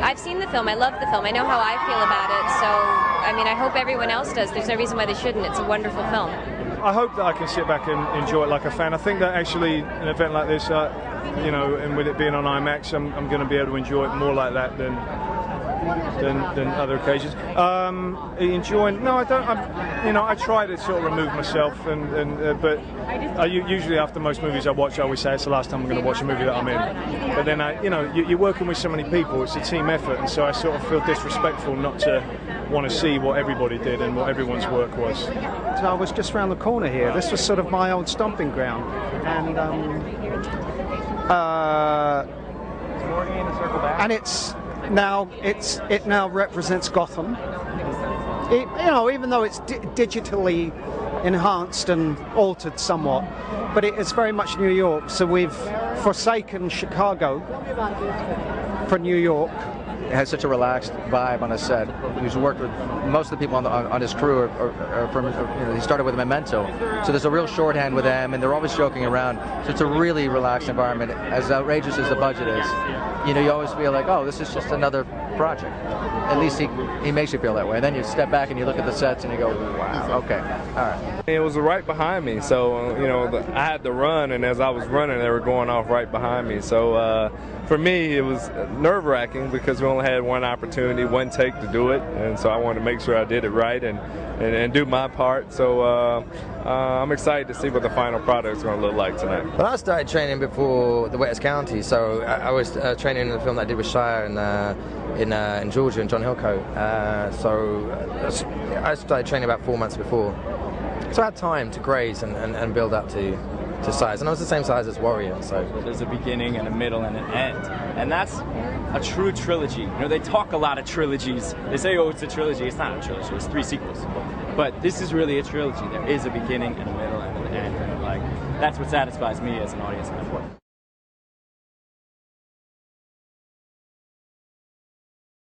I've seen the film. I love the film. I know how I feel about it. So, I mean, I hope everyone else does. There's no reason why they shouldn't. It's a wonderful film. I hope that I can sit back and enjoy it like a fan. I think that actually an event like this, you know, and with it being on IMAX, I'm going to be able to enjoy it more like that than other occasions. Enjoying? No, I don't. You know, I try to sort of remove myself, but usually after most movies I watch, I always say it's the last time I'm going to watch a movie that I'm in. But then, you know, you're working with so many people; it's a team effort, and so I sort of feel disrespectful not to want to see what everybody did and what everyone's work was. So I was just round the corner here. This was sort of my old stomping ground, and it now represents Gotham. You know, even though it's digitally enhanced and altered somewhat, but it is very much New York. So we've forsaken Chicago for New York. It has such a relaxed vibe on the set. He's worked with most of the people on his crew are from, you know, he started with Memento. So there's a real shorthand with them, and they're always joking around. So it's a really relaxed environment. As outrageous as the budget is, you know, you always feel like, oh, this is just another project. At least he makes you feel that way. And then you step back and you look at the sets and you go, wow, okay, all right. It was right behind me, so you know, I had to run, and as I was running, they were going off right behind me. So for me, it was nerve-wracking because we only had one opportunity, one take to do it, and so I wanted to make sure I did it right and do my part. So I'm excited to see what the final product is going to look like tonight. Well, I started training before The Wettest County, so I was training in the film that I did with Shire in Georgia and John Hillcoat. So I started training about 4 months before. So I had time to graze and build up to size, and I was the same size as Warrior. So there's a beginning and a middle and an end, and that's a true trilogy. You know, they talk a lot of trilogies. They say, oh, it's a trilogy. It's not a trilogy. It's 3 sequels. But this is really a trilogy. There is a beginning and a middle and an end, and like that's what satisfies me as an audience member.